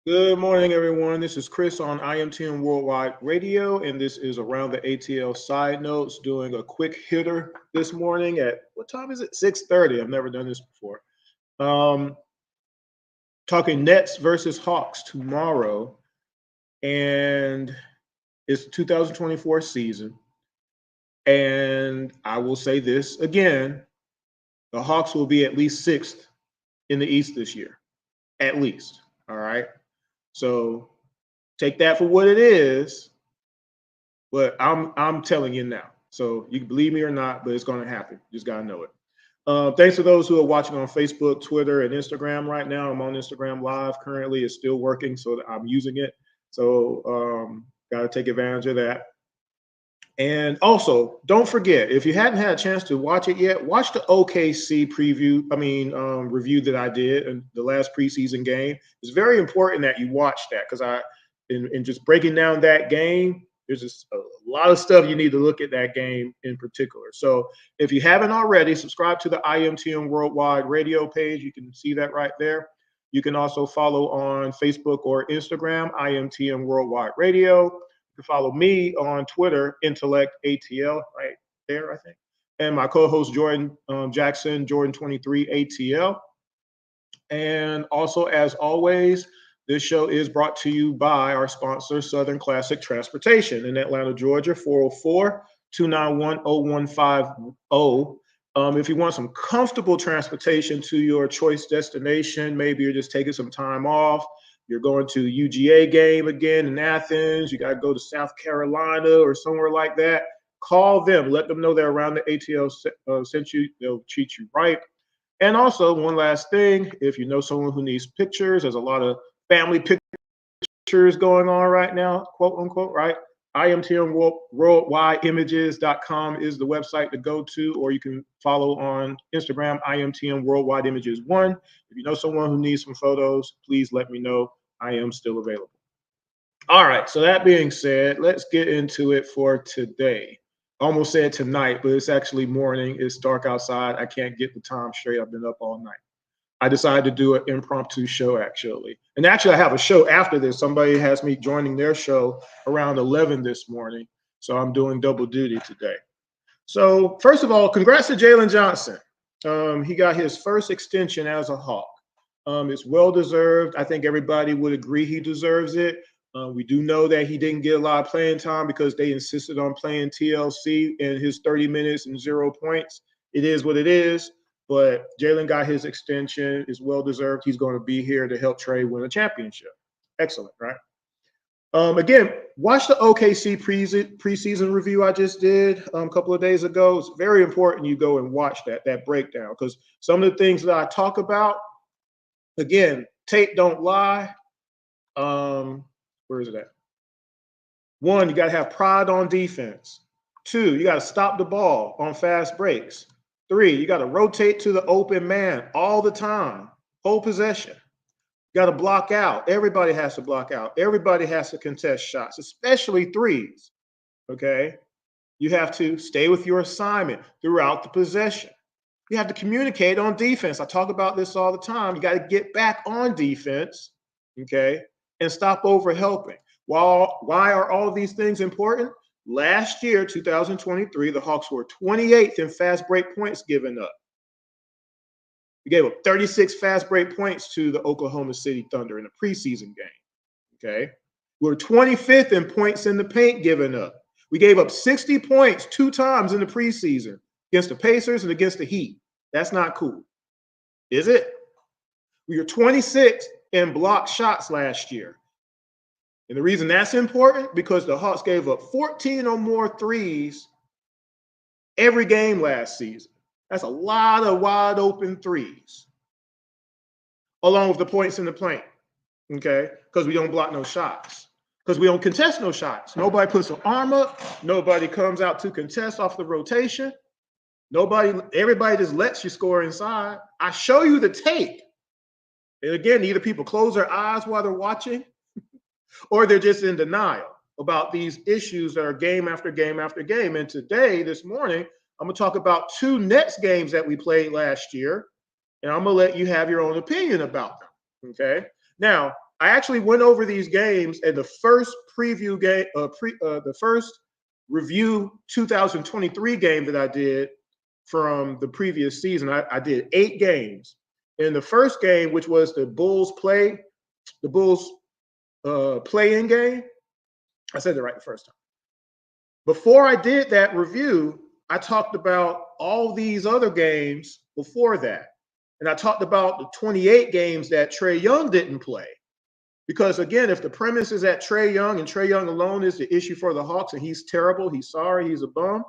Good morning, everyone. This is Chris on IMTN Worldwide Radio, and this is Around the ATL Side Notes, doing a quick hitter this morning at, what time is it? 6:30. I've never done this before. Talking Nets versus Hawks tomorrow, and it's the 2024 season. And I will say this again, the Hawks will be at least sixth in the East this year, at least, all right? So take that for what it is, but I'm telling you now. So you can believe me or not, but it's going to happen. You just got to know it. Thanks to those who are watching on Facebook, Twitter, and Instagram right now. I'm on Instagram Live currently. It's still working, so I'm using it. So got to take advantage of that. And also, don't forget, if you hadn't had a chance to watch it yet, watch the OKC review that I did in the last preseason game. It's very important that you watch that, because in just breaking down that game, there's just a lot of stuff you need to look at that game in particular. So if you haven't already, subscribe to the IMTN Worldwide Radio page. You can see that right there. You can also follow on Facebook or Instagram, IMTN Worldwide Radio. You can follow me on Twitter, Intellect ATL, right there, I think. And my co-host, Jordan Jackson, Jordan23 ATL. And also, as always, this show is brought to you by our sponsor, Southern Classic Transportation in Atlanta, Georgia, 404-291-0150. If you want some comfortable transportation to your choice destination, maybe you're just taking some time off, you're going to UGA game again in Athens, you got to go to South Carolina or somewhere like that, call them. Let them know they're Around the ATL sent you. They'll treat you right. And also, one last thing, if you know someone who needs pictures, there's a lot of family pictures going on right now, quote unquote, right? IMTNWorldwideImages.com is the website to go to, or you can follow on Instagram, IMTN Worldwide Images 1. If you know someone who needs some photos, please let me know. I am still available. All right, so that being said, let's get into it for today. Almost said tonight, but it's actually morning. It's dark outside. I can't get the time straight. I've been up all night. I decided to do an impromptu show, actually. And actually, I have a show after this. Somebody has me joining their show around 11 this morning. So I'm doing double duty today. So first of all, congrats to Jalen Johnson. He got his first extension as a Hawk. It's well-deserved. I think everybody would agree he deserves it. We do know that he didn't get a lot of playing time because they insisted on playing TLC in his 30 minutes and 0 points. It is what it is. But Jalen got his extension, is well-deserved. He's going to be here to help Trae win a championship. Excellent, right? Again, watch the OKC preseason review I just did a couple of days ago. It's very important you go and watch that breakdown, because some of the things that I talk about, again, tape don't lie. Where is it at? 1, you got to have pride on defense. 2, you got to stop the ball on fast breaks. 3, you got to rotate to the open man all the time, whole possession. You got to block out. Everybody has to block out. Everybody has to contest shots, especially threes, okay? You have to stay with your assignment throughout the possession. You have to communicate on defense. I talk about this all the time. You got to get back on defense, okay, and stop over helping. Why are all these things important? Last year, 2023, the Hawks were 28th in fast break points given up. We gave up 36 fast break points to the Oklahoma City Thunder in a preseason game, okay? We're 25th in points in the paint given up. We gave up 60 points 2 times in the preseason against the Pacers and against the Heat. That's not cool, is it? We were 26th in blocked shots last year. And the reason that's important, because the Hawks gave up 14 or more threes every game last season. That's a lot of wide open threes, along with the points in the paint, okay? Because we don't block no shots, because we don't contest no shots. Nobody puts an arm up. Nobody comes out to contest off the rotation. Everybody just lets you score inside. I show you the tape. And again, either people close their eyes while they're watching, or they're just in denial about these issues that are game after game after game. And today, this morning, I'm going to talk about 2 Nets games that we played last year, and I'm going to let you have your own opinion about them, okay? Now, I actually went over these games in the first preview game, the first review 2023 game that I did from the previous season. I did 8 games. In the first game, which was the Bulls play-in game, I said it right the first time. Before I did that review, I talked about all these other games before that. And I talked about the 28 games that Trae Young didn't play. Because again, if the premise is that Trae Young and Trae Young alone is the issue for the Hawks, and he's terrible, he's sorry, he's a bum,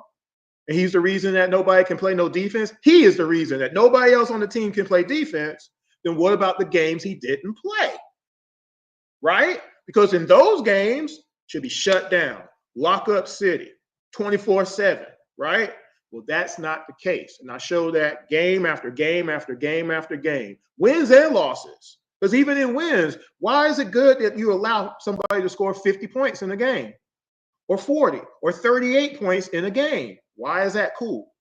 and he's the reason that nobody can play no defense, he is the reason that nobody else on the team can play defense, then what about the games he didn't play? Right? Because in those games, should be shut down, lock up city, 24/7, right? Well, that's not the case. And I show that game after game after game after game, wins and losses. Because even in wins, why is it good that you allow somebody to score 50 points in a game, or 40 or 38 points in a game? Why is that cool?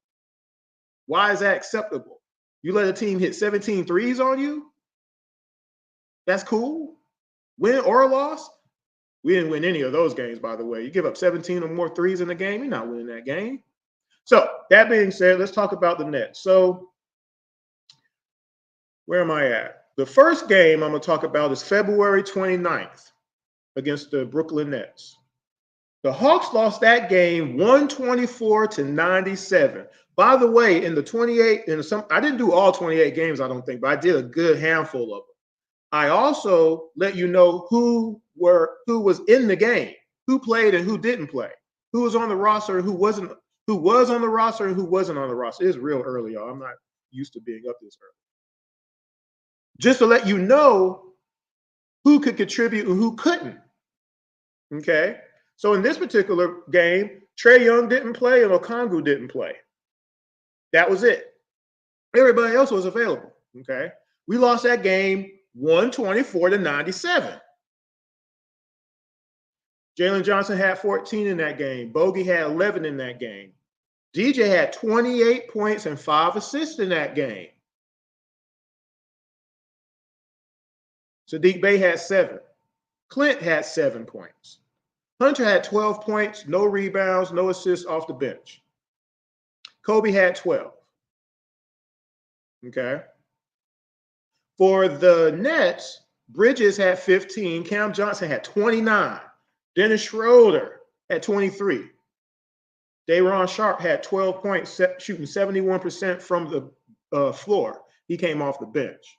Why is that acceptable? You let a team hit 17 threes on you? That's cool. Win or loss? We didn't win any of those games, by the way. You give up 17 or more threes in a game, you're not winning that game. So that being said, let's talk about the Nets. So where am I at? The first game I'm going to talk about is February 29th against the Brooklyn Nets. The Hawks lost that game 124-97. By the way, in the 28, I didn't do all 28 games, I don't think, but I did a good handful of them. I also let you know who was in the game, who played and who didn't play, who was on the roster and who wasn't, who was on the roster and who wasn't on the roster. It's real early, y'all. I'm not used to being up this early. Just to let you know who could contribute and who couldn't. Okay? So in this particular game, Trae Young didn't play and Okongwu didn't play. That was it. Everybody else was available. Okay? We lost that game 124-97. Jalen Johnson had 14 in that game. Bogey had 11 in that game. DJ had 28 points and 5 assists in that game. Sadiq Bey had 7. Clint had 7 points. Hunter had 12 points, no rebounds, no assists off the bench. Kobe had 12. Okay. For the Nets, Bridges had 15. Cam Johnson had 29. Dennis Schroeder had 23. Day'Ron Sharpe had 12 points, shooting 71% from the floor. He came off the bench.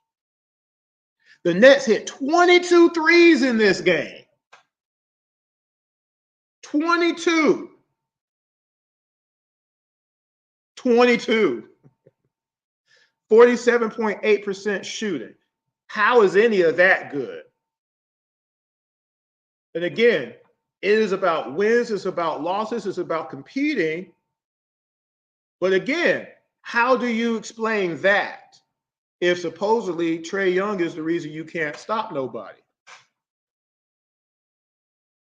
The Nets hit 22 threes in this game. 22. 47.8% shooting. How is any of that good? And again, it is about wins, it's about losses, it's about competing. But again, how do you explain that if supposedly Trae Young is the reason you can't stop nobody?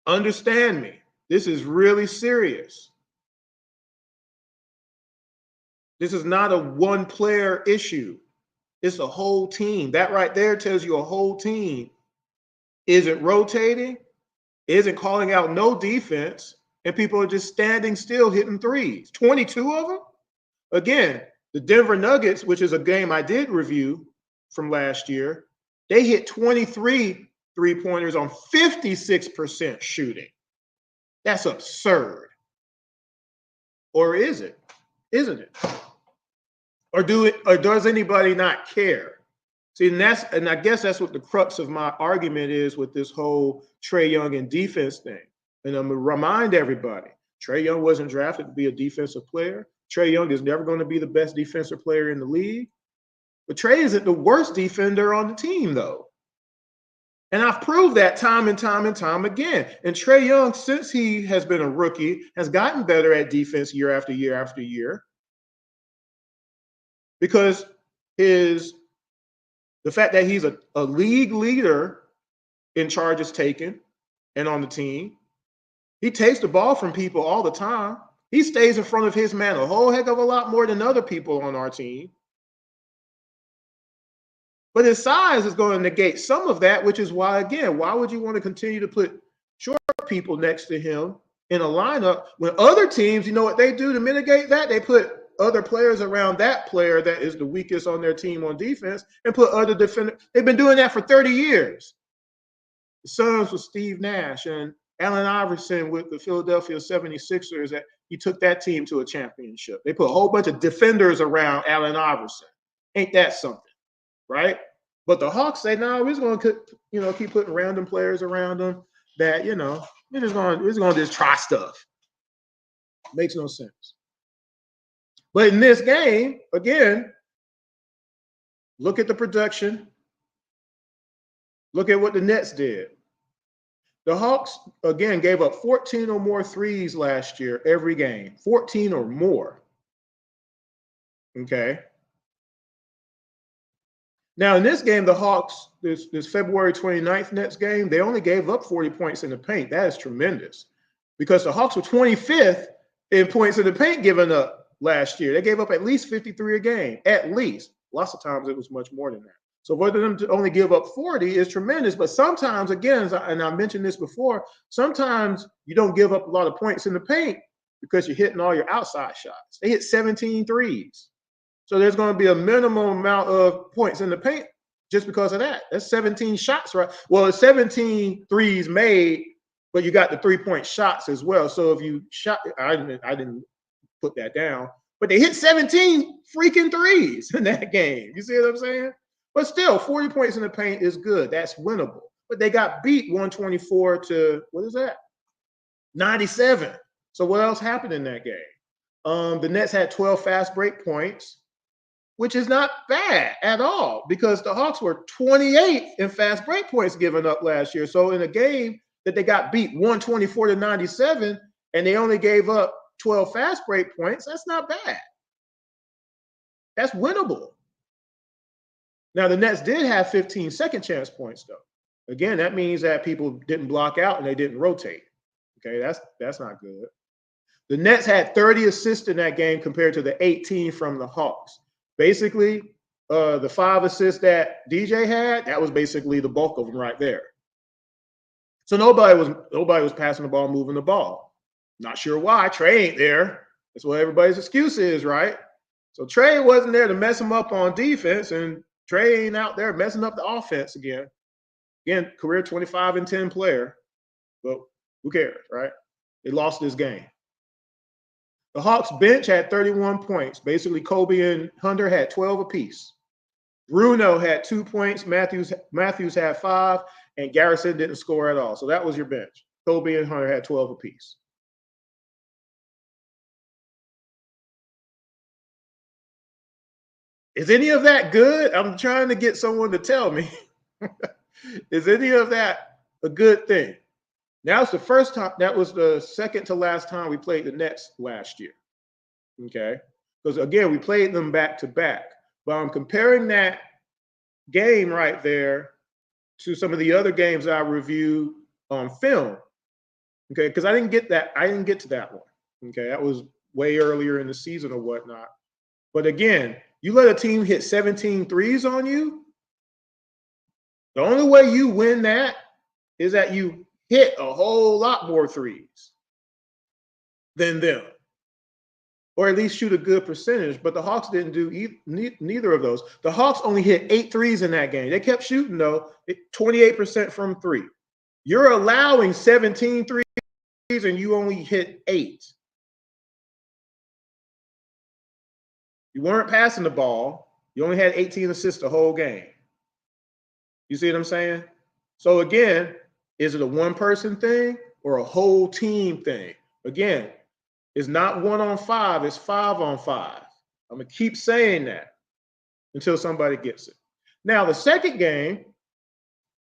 Understand me. This is really serious. This is not a one-player issue. It's a whole team. That right there tells you a whole team isn't rotating, isn't calling out no defense, and people are just standing still hitting threes. 22 of them? Again, the Denver Nuggets, which is a game I did review from last year, they hit 23 three-pointers on 56% shooting. That's absurd. Or is it? Isn't it? Or does anybody not care? See, and I guess that's what the crux of my argument is with this whole Trae Young and defense thing. And I'm gonna remind everybody, Trae Young wasn't drafted to be a defensive player. Trae Young is never going to be the best defensive player in the league. But Trae isn't the worst defender on the team, though. And I've proved that time and time and time again. And Trae Young, since he has been a rookie, has gotten better at defense year after year after year. Because the fact that he's a league leader in charges taken and on the team, he takes the ball from people all the time. He stays in front of his man a whole heck of a lot more than other people on our team. But his size is going to negate some of that, which is why, again, why would you want to continue to put short people next to him in a lineup when other teams, you know what they do to mitigate that? They put other players around that player that is the weakest on their team on defense and put other defenders. They've been doing that for 30 years. The Suns with Steve Nash and Allen Iverson with the Philadelphia 76ers, that he took that team to a championship. They put a whole bunch of defenders around Allen Iverson. Ain't that something, right? But the Hawks say, no, we're just going to keep putting random players around them that, we're just going to try stuff. Makes no sense. But in this game, again, look at the production. Look at what the Nets did. The Hawks, again, gave up 14 or more threes last year every game. 14 or more. Okay. Now, in this game, the Hawks, this February 29th Nets game, they only gave up 40 points in the paint. That is tremendous because the Hawks were 25th in points in the paint given up last year. They gave up at least 53 a game, at least. Lots of times it was much more than that. So for them to only give up 40 is tremendous. But sometimes, again, and I mentioned this before, sometimes you don't give up a lot of points in the paint because you're hitting all your outside shots. They hit 17 threes. So there's going to be a minimum amount of points in the paint just because of that. That's 17 shots, right? Well, it's 17 threes made, but you got the 3-point shots as well. So if you shot, I didn't put that down, but they hit 17 freaking threes in that game. You see what I'm saying? But still, 40 points in the paint is good. That's winnable. But they got beat 124 to, what is that? 97. So what else happened in that game? The Nets had 12 fast break points, which is not bad at all because the Hawks were 28th in fast break points given up last year. So in a game that they got beat 124 to 97 and they only gave up 12 fast break points, that's not bad. That's winnable. Now, the Nets did have 15 second chance points, though. Again, that means that people didn't block out and they didn't rotate. Okay, that's not good. The Nets had 30 assists in that game compared to the 18 from the Hawks. Basically, the 5 assists that DJ had, that was basically the bulk of them right there. So nobody was passing the ball, moving the ball. Not sure why. Trae ain't there. That's what everybody's excuse is, right? So Trae wasn't there to mess him up on defense, and Trae ain't out there messing up the offense again. Again, career 25-10 player, but who cares, right? They lost this game. The Hawks bench had 31 points. Basically, Kobe and Hunter had 12 apiece. Bruno had 2 points. Matthews had 5, and Garrison didn't score at all. So that was your bench. Kobe and Hunter had 12 apiece. Is any of that good? I'm trying to get someone to tell me. Is any of that a good thing? Now it's the first time. That was the second to last time we played the Nets last year. Okay, because again, we played them back to back. But I'm comparing that game right there to some of the other games I reviewed on film. Okay, because I didn't get to that one. Okay, that was way earlier in the season or whatnot. But again, you let a team hit 17 threes on you, the only way you win that is that you hit a whole lot more threes than them, or at least shoot a good percentage. But the Hawks didn't do neither of those. The Hawks only hit 8 threes in that game. They kept shooting, though, 28% from 3. You're allowing 17 threes, and you only hit 8. You weren't passing the ball. You only had 18 assists the whole game. You see what I'm saying? So again, is it a one-person thing or a whole team thing? Again, it's not 1-on-5, it's 5-on-5. I'm going to keep saying that until somebody gets it. Now, the second game,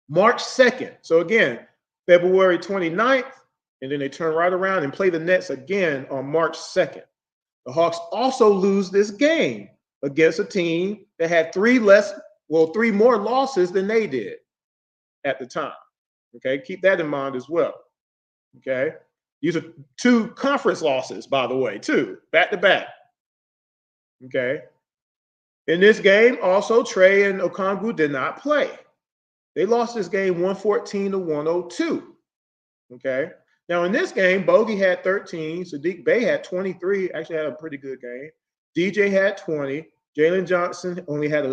March 2nd. So again, February 29th, and then they turn right around and play the Nets again on March 2nd. The Hawks also lose this game against a team that had 3 more losses than they did at the time. Okay, keep that in mind as well. Okay, these are 2 conference losses, by the way, too, back to back. Okay, in this game, also Trae and Okongwu did not play. They lost this game 114-102. Okay. Now, in this game, Bogey had 13. Sadiq Bey had 23. Actually had a pretty good game. DJ had 20. Jalen Johnson only had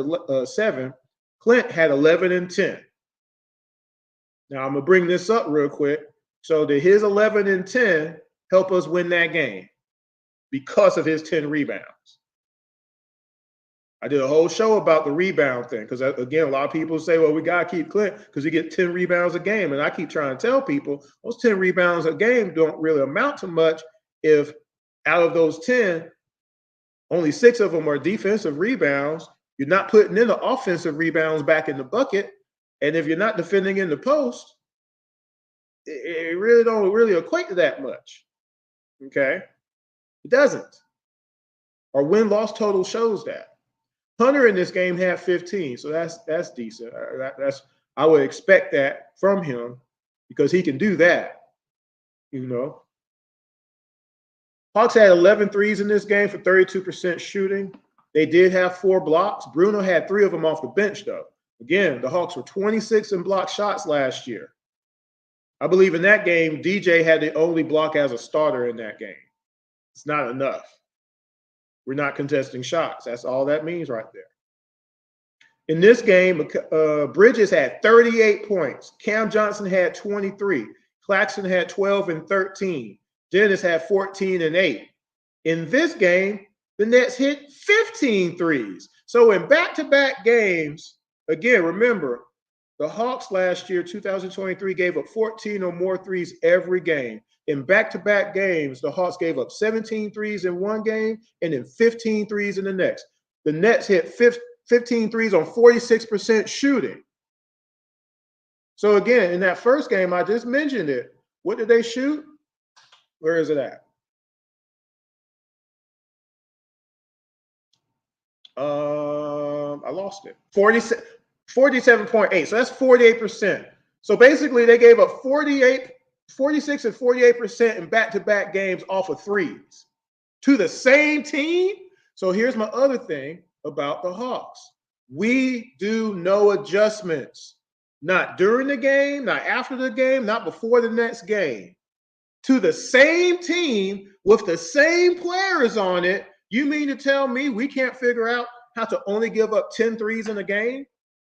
7. Clint had 11 and 10. Now, I'm going to bring this up real quick. So did his 11 and 10 help us win that game? Because of his 10 rebounds. I did a whole show about the rebound thing because, again, a lot of people say, well, we got to keep Clint because he gets 10 rebounds a game. And I keep trying to tell people those 10 rebounds a game don't really amount to much if out of those 10, only 6 of them are defensive rebounds. You're not putting in the offensive rebounds back in the bucket. And if you're not defending in the post, it really don't really equate to that much. Okay? It doesn't. Our win-loss total shows that. Hunter in this game had 15, so that's decent. I would expect that from him because he can do that, you know. Hawks had 11 threes in this game for 32% shooting. They did have 4 blocks. Bruno had 3 of them off the bench, though. Again, the Hawks were 26 in block shots last year. I believe in that game, DJ had the only block as a starter in that game. It's not enough. We're not contesting shots. That's all that means right there. In this game, Bridges had 38 points. Cam Johnson had 23. Claxton had 12 and 13. Dennis had 14 and 8. In this game, the Nets hit 15 threes. So in back-to-back games, again, remember, the Hawks last year, 2023, gave up 14 or more threes every game. In back-to-back games, the Hawks gave up 17 threes in one game and then 15 threes in the next. The Nets hit 15 threes on 46% shooting. So again, in that first game, I just mentioned it. What did they shoot? Where is it at? I lost it. 47.8. So that's 48%. So basically, they gave up 46 and 48% in back-to-back games off of threes to the same team. So here's my other thing about the Hawks. We do no adjustments. Not during the game, not after the game, not before the next game. To the same team with the same players on it, you mean to tell me we can't figure out how to only give up 10 threes in a game?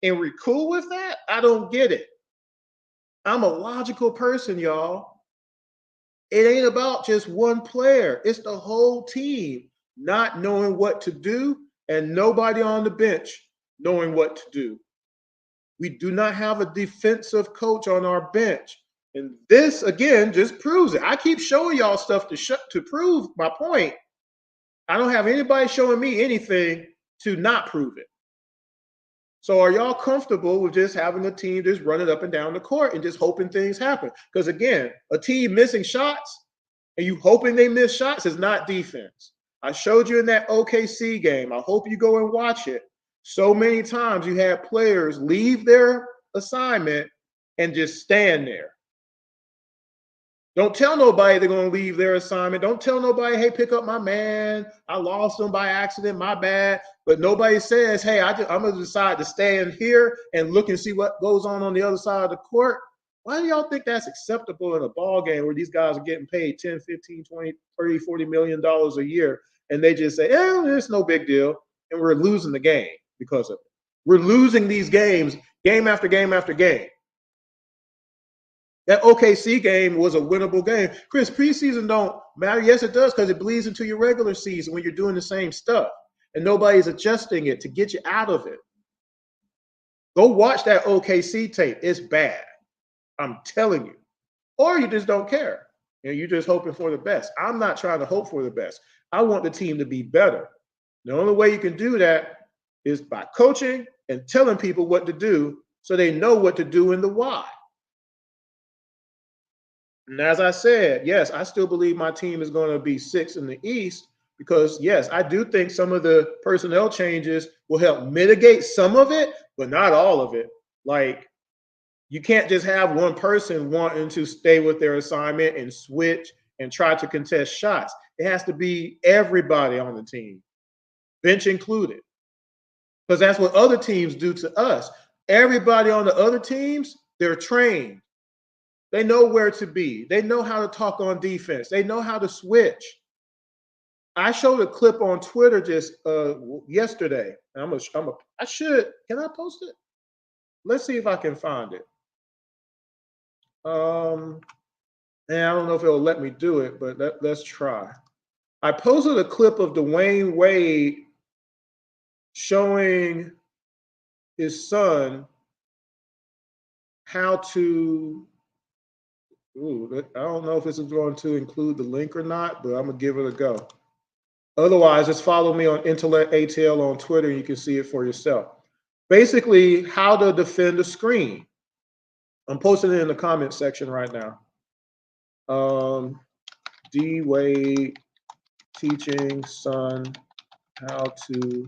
And we're cool with that? I don't get it. I'm a logical person, y'all. It ain't about just one player. It's the whole team not knowing what to do and nobody on the bench knowing what to do. We do not have a defensive coach on our bench. And this, again, just proves it. I keep showing y'all stuff to prove my point. I don't have anybody showing me anything to not prove it. So are y'all comfortable with just having a team just running up and down the court and just hoping things happen? Because, again, a team missing shots and you hoping they miss shots is not defense. I showed you in that OKC game. I hope you go and watch it. So many times you had players leave their assignment and just stand there. Don't tell nobody they're going to leave their assignment. Don't tell nobody, hey, pick up my man. I lost him by accident. My bad. But nobody says, hey, I'm going to decide to stay in here and look and see what goes on the other side of the court. Why do y'all think that's acceptable in a ball game where these guys are getting paid 10, 15, 20, 30, $40 million a year? And they just say, it's no big deal. And we're losing the game because of it. We're losing these games, game after game after game. That OKC game was a winnable game. Chris, preseason don't matter. Yes, it does, because it bleeds into your regular season when you're doing the same stuff and nobody's adjusting it to get you out of it. Go watch that OKC tape. It's bad. I'm telling you. Or you just don't care. And you're just hoping for the best. I'm not trying to hope for the best. I want the team to be better. The only way you can do that is by coaching and telling people what to do so they know what to do and the why. And as I said, yes, I still believe my team is going to be 6th in the East because, yes, I do think some of the personnel changes will help mitigate some of it, but not all of it. Like, you can't just have one person wanting to stay with their assignment and switch and try to contest shots. It has to be everybody on the team, bench included, because that's what other teams do to us. Everybody on the other teams, they're trained. They know where to be. They know how to talk on defense. They know how to switch. I showed a clip on Twitter just yesterday. Can I post it? Let's see if I can find it. And I don't know if it'll let me do it, but let's try. I posted a clip of Dwayne Wade showing his son how to. I don't know if this is going to include the link or not, but I'm going to give it a go. Otherwise, just follow me on ATL on Twitter and you can see it for yourself. Basically, how to defend a screen. I'm posting it in the comment section right now. D. Wade teaching son how to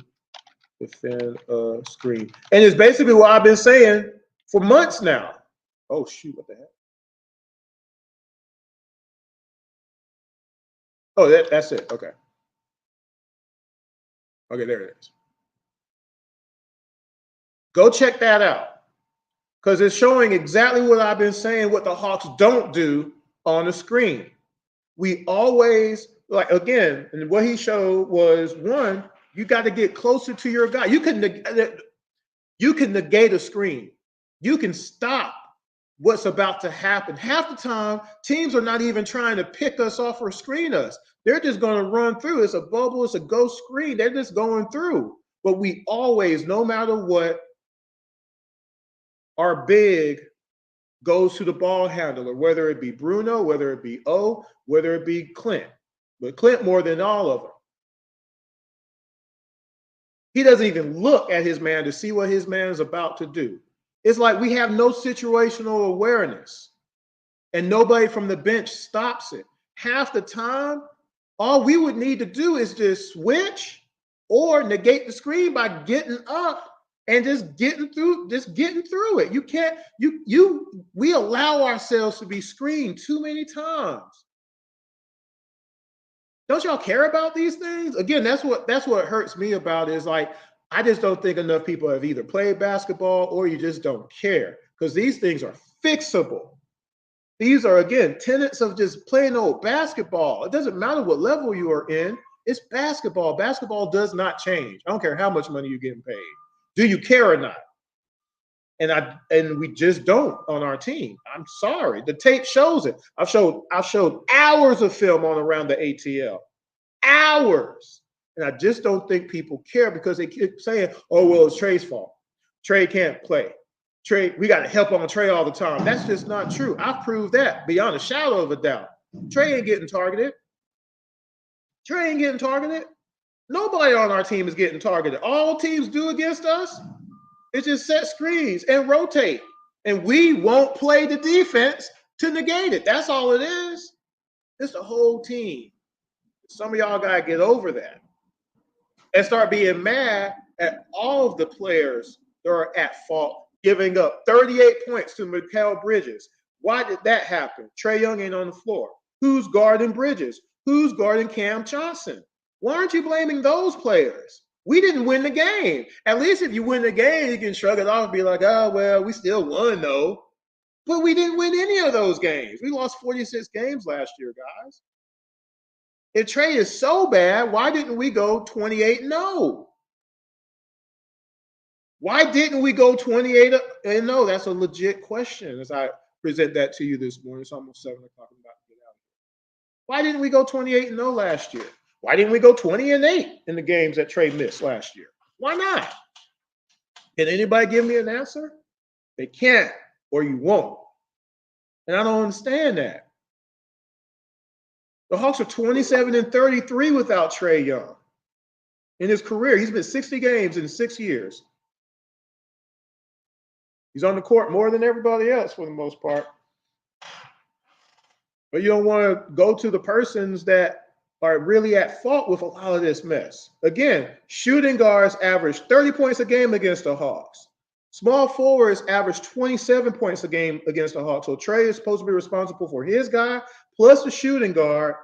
defend a screen. And it's basically what I've been saying for months now. Oh, shoot, what the heck? Oh, that's it. Okay. Okay, there it is. Go check that out because it's showing exactly what I've been saying, what the Hawks don't do on the screen. We always, like, again, and what he showed was, one, you got to get closer to your guy. You can negate a screen. You can stop what's about to happen. Half the time, teams are not even trying to pick us off or screen us. They're just going to run through. It's a bubble. It's a ghost screen. They're just going through. But we always, no matter what, our big goes to the ball handler, whether it be Bruno, whether it be O, whether it be Clint. But Clint more than all of them. He doesn't even look at his man to see what his man is about to do. It's like we have no situational awareness and nobody from the bench stops it. Half the time, all we would need to do is just switch or negate the screen by getting up and just getting through it. You can't, we allow ourselves to be screened too many times. Don't y'all care about these things? Again, that's what hurts me about it, is like, I just don't think enough people have either played basketball or you just don't care, because these things are fixable. These are, again, tenets of just plain old basketball. It doesn't matter what level you are in. It's basketball. Basketball does not change. I don't care how much money you're getting paid. Do you care or not? And we just don't on our team. I'm sorry. The tape shows it. I've showed hours of film on Around the ATL. Hours. And I just don't think people care, because they keep saying, oh, well, it's Trae's fault. Trae can't play. Trae, we got to help on Trae all the time. That's just not true. I've proved that beyond a shadow of a doubt. Trae ain't getting targeted. Trae ain't getting targeted. Nobody on our team is getting targeted. All teams do against us is just set screens and rotate. And we won't play the defense to negate it. That's all it is. It's the whole team. Some of y'all got to get over that and start being mad at all of the players that are at fault, giving up 38 points to Mikal Bridges. Why did that happen? Trae Young ain't on the floor. Who's guarding Bridges? Who's guarding Cam Johnson? Why aren't you blaming those players? We didn't win the game. At least if you win the game, you can shrug it off and be like, oh, well, we still won, though. But we didn't win any of those games. We lost 46 games last year, guys. If Trae is so bad, why didn't we go 28-0? Why didn't we go 28-0? That's a legit question as I present that to you this morning. It's almost 7 o'clock. I'm about to get out of here. Why didn't we go 28-0 last year? Why didn't we go 20-8 in the games that Trae missed last year? Why not? Can anybody give me an answer? They can't, or you won't. And I don't understand that. The Hawks are 27-33 without Trae Young. In his career, he's been 60 games in 6 years. He's on the court more than everybody else for the most part. But you don't want to go to the persons that are really at fault with a lot of this mess. Again, shooting guards average 30 points a game against the Hawks. Small forwards average 27 points a game against the Hawks. So Trae is supposed to be responsible for his guy, plus the shooting guard,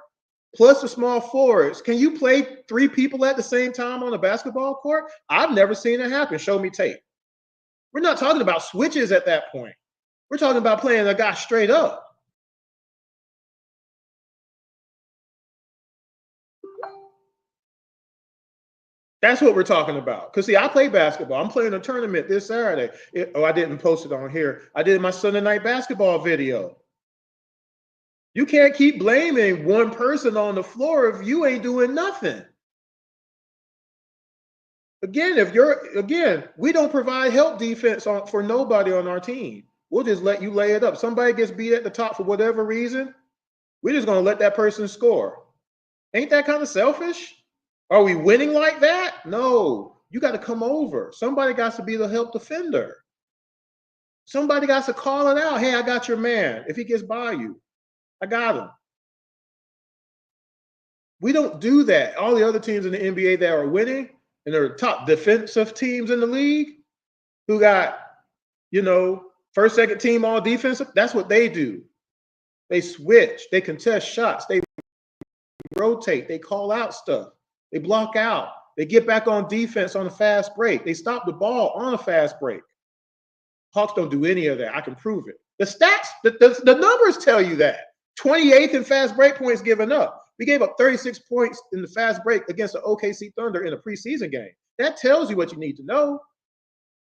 plus the small forwards. Can you play 3 people at the same time on a basketball court? I've never seen it happen. Show me tape. We're not talking about switches at that point. We're talking about playing a guy straight up. That's what we're talking about. Because, see, I play basketball. I'm playing a tournament this Saturday. I didn't post it on here. I did my Sunday night basketball video. You can't keep blaming one person on the floor if you ain't doing nothing. Again, we don't provide help defense for nobody on our team. We'll just let you lay it up. Somebody gets beat at the top for whatever reason, we're just going to let that person score. Ain't that kind of selfish? Are we winning like that? No. You got to come over. Somebody got to be the help defender. Somebody got to call it out. Hey, I got your man. If he gets by you, I got him. We don't do that. All the other teams in the NBA that are winning, and they're top defensive teams in the league who got, first, second team all defensive, that's what they do. They switch. They contest shots. They rotate. They call out stuff. They block out. They get back on defense on a fast break. They stop the ball on a fast break. Hawks don't do any of that. I can prove it. The stats, the numbers tell you that. 28th in fast break points given up. We gave up 36 points in the fast break against the OKC Thunder in a preseason game. That tells you what you need to know.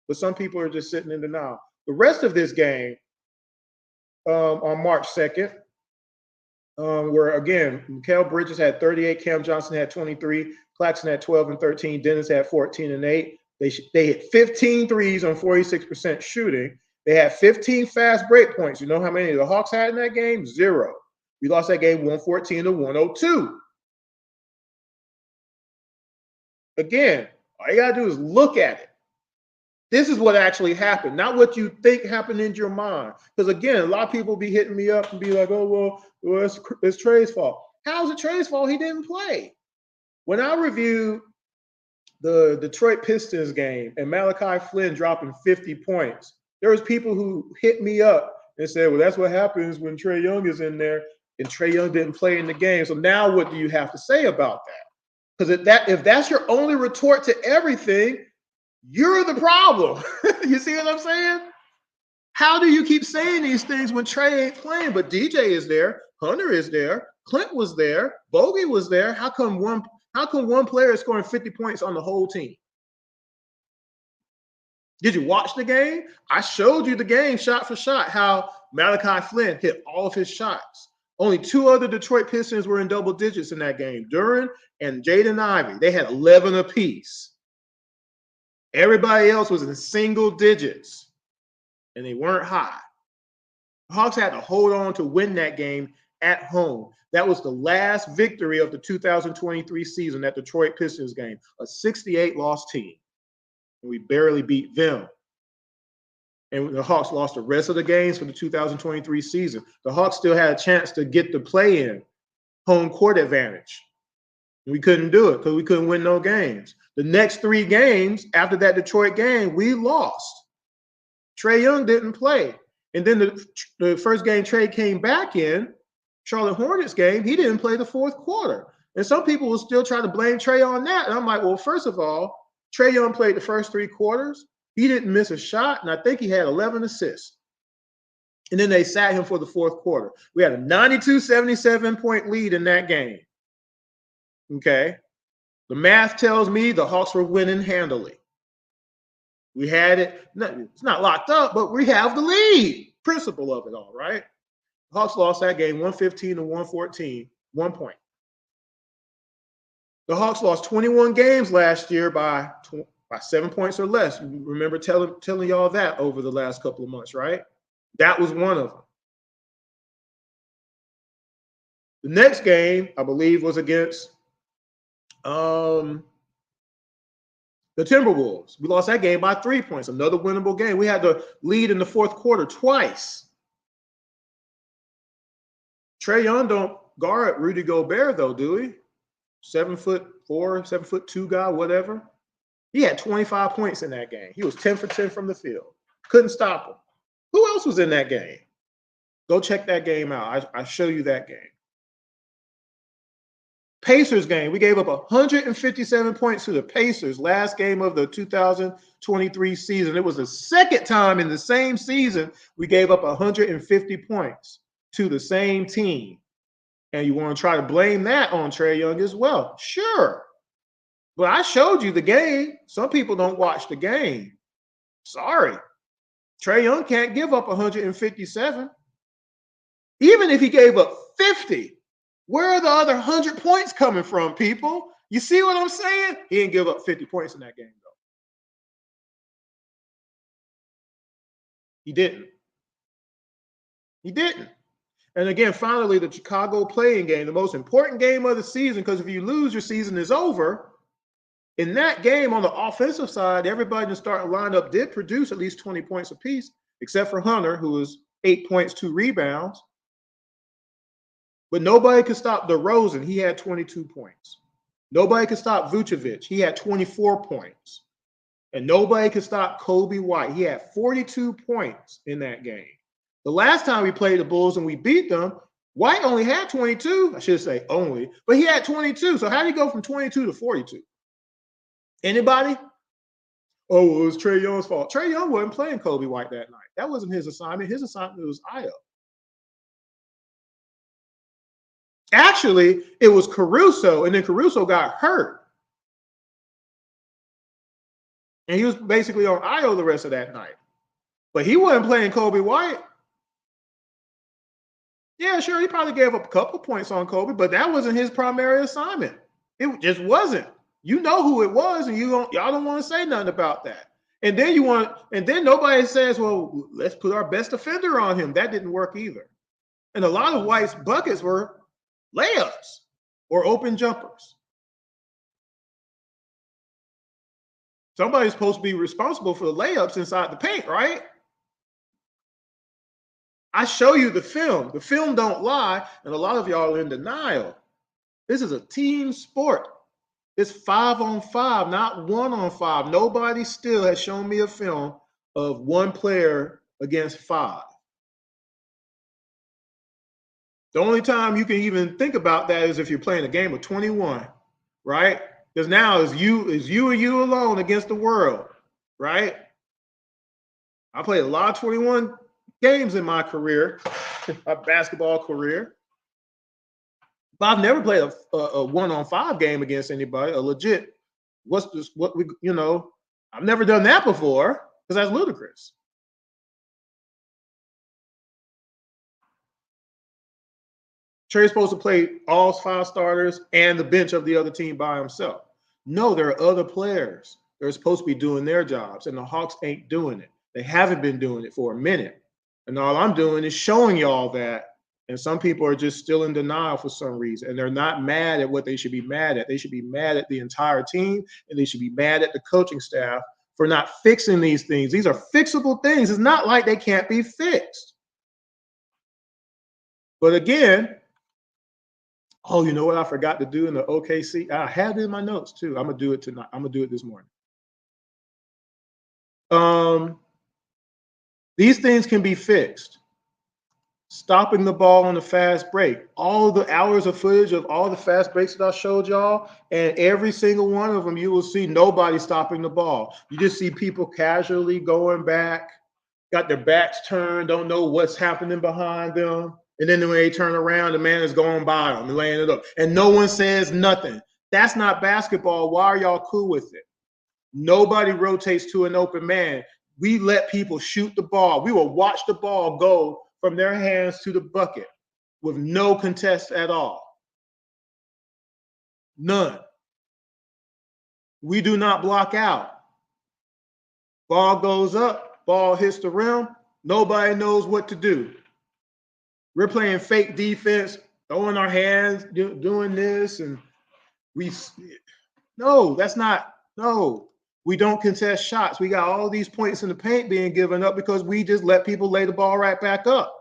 But some people are just sitting in denial. The rest of this game on March 2nd, where, again, Mikal Bridges had 38, Cam Johnson had 23, Claxton had 12 and 13, Dennis had 14 and 8. They hit 15 threes on 46% shooting. They had 15 fast break points. You know how many the Hawks had in that game? 0. We lost that game 114-102. Again, all you got to do is look at it. This is what actually happened, not what you think happened in your mind. Because, again, a lot of people be hitting me up and be like, oh, well, it's Trae's fault. How is it Trae's fault? He didn't play. When I reviewed the Detroit Pistons game and Malachi Flynn dropping 50 points, there was people who hit me up and said, well, that's what happens when Trae Young is in there, and Trae Young didn't play in the game. So now what do you have to say about that? Because if that's your only retort to everything, you're the problem. You see what I'm saying? How do you keep saying these things when Trae ain't playing? But DJ is there, Hunter is there, Clint was there, Bogey was there. How come one player is scoring 50 points on the whole team? Did you watch the game? I showed you the game shot for shot, how Malachi Flynn hit all of his shots. Only 2 other Detroit Pistons were in double digits in that game, Duren and Jaden Ivey. They had 11 apiece. Everybody else was in single digits, and they weren't high. The Hawks had to hold on to win that game at home. That was the last victory of the 2023 season, that Detroit Pistons game, a 68-loss team. And we barely beat them. And the Hawks lost the rest of the games for the 2023 season. The Hawks still had a chance to get the play-in home court advantage. We couldn't do it because we couldn't win no games. The next 3 games after that Detroit game, we lost. Trae Young didn't play. And then the first game Trae came back in, Charlotte Hornets game, he didn't play the fourth quarter. And some people will still try to blame Trae on that. And I'm like, well, first of all, Trae Young played the first 3 quarters. He didn't miss a shot, and I think he had 11 assists. And then they sat him for the fourth quarter. We had a 92-77 point lead in that game. Okay. The math tells me the Hawks were winning handily. We had it. It's not locked up, but we have the lead. Principle of it all, right? The Hawks lost that game 115-114, 1 point. The Hawks lost 21 games last year by 7 points or less. Remember telling y'all that over the last couple of months, right? That was one of them. The next game, I believe, was against the Timberwolves. We lost that game by 3 points, another winnable game. We had the lead in the fourth quarter twice. Trae Young don't guard Rudy Gobert, though, do he? 7'4", 7'2" guy, whatever. He had 25 points in that game. He was 10 for 10 from the field. Couldn't stop him. Who else was in that game? Go check that game out. I show you that game. Pacers game. We gave up 157 points to the Pacers last game of the 2023 season. It was the second time in the same season we gave up 150 points to the same team. And you want to try to blame that on Trae Young as well. Sure. But I showed you the game. Some people don't watch the game. Sorry. Trae Young can't give up 157. Even if he gave up 50, where are the other 100 points coming from, people? You see what I'm saying? He didn't give up 50 points in that game, though. He didn't. He didn't. And again, finally, the Chicago playing game, the most important game of the season, because if you lose, your season is over. In that game, on the offensive side, everybody in the starting lineup did produce at least 20 points apiece, except for Hunter, who was 8 points, 2 rebounds. But nobody could stop DeRozan. He had 22 points. Nobody could stop Vucevic. He had 24 points. And nobody could stop Kobe White. He had 42 points in that game. The last time we played the Bulls and we beat them, White only had 22. I should say only, but he had 22. So how did he go from 22 to 42? Anybody? Oh, it was Trae Young's fault. Trae Young wasn't playing Kobe White that night. That wasn't his assignment. His assignment was Io. Actually, it was Caruso, and then Caruso got hurt. And he was basically on Io the rest of that night. But he wasn't playing Kobe White. Yeah, sure, he probably gave up a couple points on Kobe, but that wasn't his primary assignment. It just wasn't. You know who it was, and y'all don't want to say nothing about that. And then nobody says, well, let's put our best defender on him. That didn't work either. And a lot of White's buckets were layups or open jumpers. Somebody's supposed to be responsible for the layups inside the paint, right? I show you the film. The film don't lie, and a lot of y'all are in denial. This is a team sport. It's 5-on-5, not 1-on-5. Nobody still has shown me a film of one player against 5. The only time you can even think about that is if you're playing a game of 21, right? Because now it's you and you alone against the world, right? I played a lot of 21 games in my career, my basketball career. But I've never played a 1-on-5 game against anybody, a legit, I've never done that before because that's ludicrous. Trae's supposed to play all 5 starters and the bench of the other team by himself. No, there are other players. They're supposed to be doing their jobs, and the Hawks ain't doing it. They haven't been doing it for a minute. And all I'm doing is showing y'all that. And some people are just still in denial for some reason. And they're not mad at what they should be mad at. They should be mad at the entire team, and they should be mad at the coaching staff for not fixing these things. These are fixable things. It's not like they can't be fixed. But again, oh, you know what I forgot to do in the OKC? I had it in my notes too. I'm going to do it tonight. I'm going to do it this morning. These things can be fixed. Stopping the ball on the fast break. All of the hours of footage of all the fast breaks that I showed y'all, and every single one of them, you will see nobody stopping the ball. You just see people casually going back, got their backs turned, don't know what's happening behind them. And then when they turn around, the man is going by them and laying it up. And no one says nothing. That's not basketball. Why are y'all cool with it? Nobody rotates to an open man. We let people shoot the ball. We will watch the ball go from their hands to the bucket with no contest at all. None. We do not block out. Ball goes up, ball hits the rim. Nobody knows what to do. We're playing fake defense, throwing our hands, doing this, and no, that's not, no. We don't contest shots. We got all these points in the paint being given up because we just let people lay the ball right back up.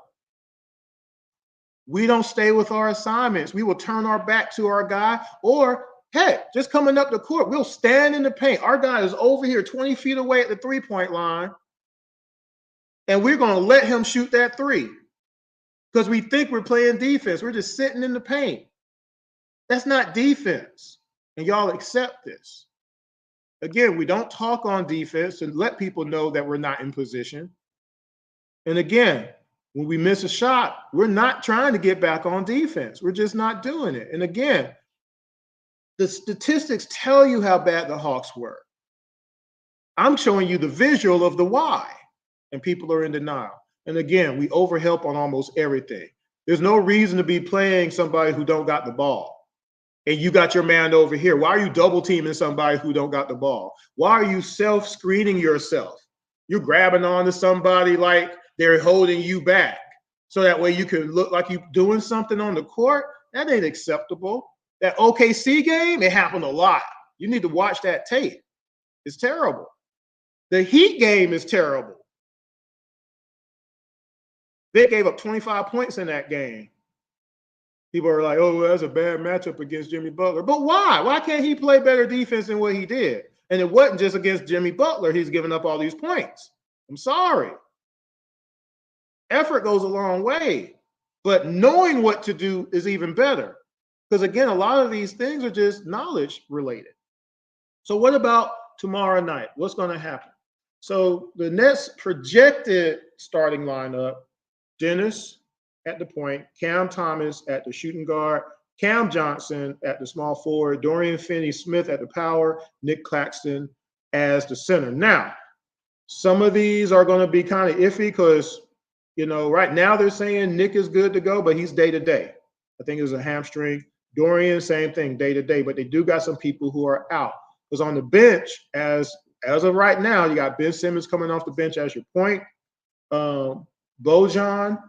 We don't stay with our assignments. We will turn our back to our guy, or heck, just coming up the court, we'll stand in the paint. Our guy is over here 20 feet away at the three-point line, and we're going to let him shoot that three because we think we're playing defense. We're just sitting in the paint. That's not defense, and y'all accept this. Again, we don't talk on defense and let people know that we're not in position. And again, when we miss a shot, we're not trying to get back on defense. We're just not doing it. And again, the statistics tell you how bad the Hawks were. I'm showing you the visual of the why, and people are in denial. And again, we overhelp on almost everything. There's no reason to be playing somebody who don't got the ball. And you got your man over here. Why are you double teaming somebody who don't got the ball? Why are you self-screening yourself? You're grabbing onto somebody like they're holding you back so that way you can look like you're doing something on the court. That ain't acceptable. That OKC game, it happened a lot. You need to watch that tape. It's terrible. The Heat game is terrible. They gave up 25 points in that game. People are like, oh, well, that's a bad matchup against Jimmy Butler. But why? Why can't he play better defense than what he did? And it wasn't just against Jimmy Butler. He's giving up all these points. I'm sorry. Effort goes a long way. But knowing what to do is even better. Because, again, a lot of these things are just knowledge related. So what about tomorrow night? What's going to happen? So the Nets projected starting lineup, Dennis at the point, Cam Thomas at the shooting guard, Cam Johnson at the small forward, Dorian Finney-Smith at the power, Nick Claxton as the center. Now, some of these are going to be kind of iffy because, you know, right now they're saying Nick is good to go, but he's day-to-day. I think it was a hamstring. Dorian, same thing, day-to-day, but they do got some people who are out. Because on the bench, as of right now, you got Ben Simmons coming off the bench as your point. Bojan,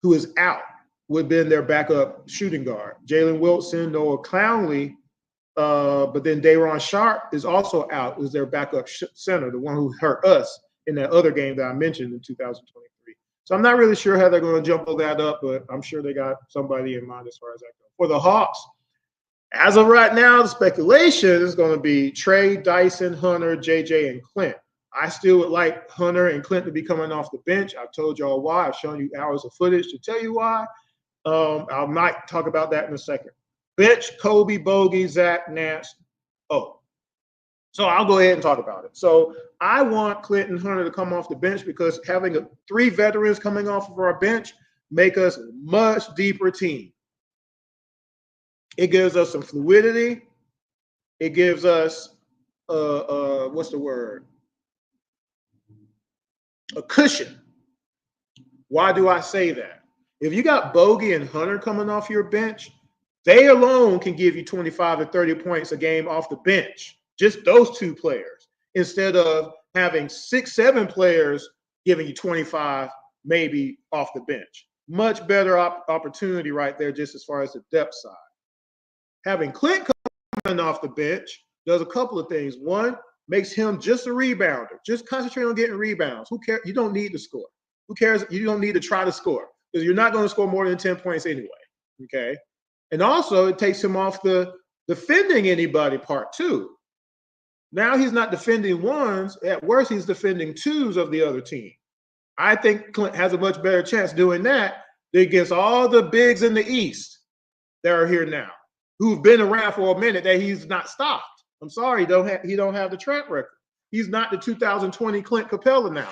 who is out, would have been their backup shooting guard. Jalen Wilson, Noah Clowney, but then Day'Ron Sharp is also out, is their backup center, the one who hurt us in that other game that I mentioned in 2023. So I'm not really sure how they're going to jumble that up, but I'm sure they got somebody in mind as far as that goes. For the Hawks, as of right now, the speculation is going to be Trae, Dyson, Hunter, JJ, and Clint. I still would like Hunter and Clint to be coming off the bench. I've told y'all why. I've shown you hours of footage to tell you why. I might talk about that in a second. Bench, Kobe, Bogey, Zach, Nance. Oh, so I'll go ahead and talk about it. So I want Clint and Hunter to come off the bench because having three veterans coming off of our bench make us a much deeper team. It gives us some fluidity. It gives us, what's the word? A cushion. Why do I say that? If you got Bogey and Hunter coming off your bench, they alone can give you 25 to 30 points a game off the bench. Just those two players, instead of having 6, 7 players giving you 25 maybe off the bench. Much better opportunity right there just as far as the depth side. Having Clint coming off the bench does a couple of things. One, makes him just a rebounder. Just concentrate on getting rebounds. Who cares? You don't need to score. Who cares? You don't need to try to score because you're not going to score more than 10 points anyway. Okay. And also, it takes him off the defending anybody part too. Now he's not defending ones. At worst, he's defending twos of the other team. I think Clint has a much better chance doing that than against all the bigs in the East that are here now, who've been around for a minute that he's not stopped. I'm sorry, he don't have the track record. He's not the 2020 Clint Capella now.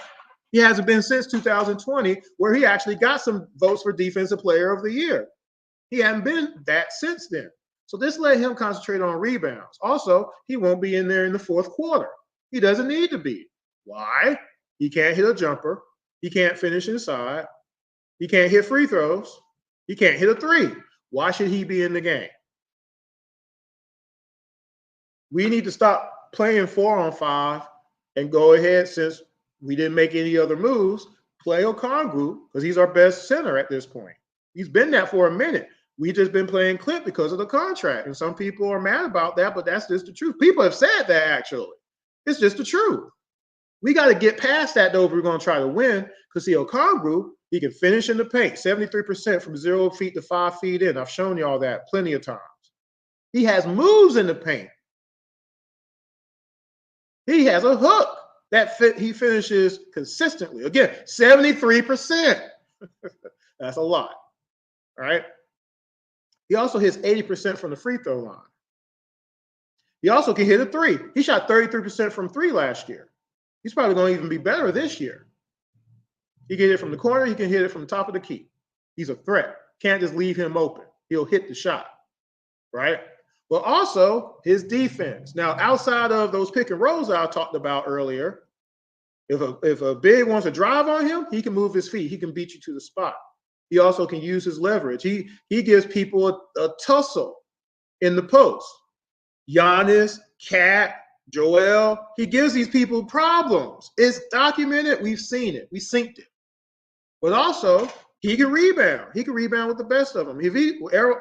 He hasn't been since 2020, where he actually got some votes for Defensive Player of the Year. He hadn't been that since then. So this let him concentrate on rebounds. Also, he won't be in there in the fourth quarter. He doesn't need to be. Why? He can't hit a jumper. He can't finish inside. He can't hit free throws. He can't hit a three. Why should he be in the game? We need to stop playing 4-on-5 and go ahead, since we didn't make any other moves, play Okongwu, because he's our best center at this point. He's been that for a minute. We just been playing Clint because of the contract. And some people are mad about that, but that's just the truth. People have said that, actually. It's just the truth. We got to get past that, though, if we're going to try to win, because see, Okongwu, he can finish in the paint, 73% from 0 feet to 5 feet in. I've shown you all that plenty of times. He has moves in the paint. He has a hook that he finishes consistently. Again, 73%. That's a lot. All right. He also hits 80% from the free throw line. He also can hit a three. He shot 33% from three last year. He's probably going to even be better this year. He can hit it from the corner. He can hit it from the top of the key. He's a threat. Can't just leave him open. He'll hit the shot. Right. But also his defense. Now, outside of those pick and rolls I talked about earlier, if a big wants to drive on him, he can move his feet. He can beat you to the spot. He also can use his leverage. He gives people a tussle in the post. Giannis, Cat, Joel, he gives these people problems. It's documented. We've seen it. We synced it. But also, he can rebound. He can rebound with the best of them.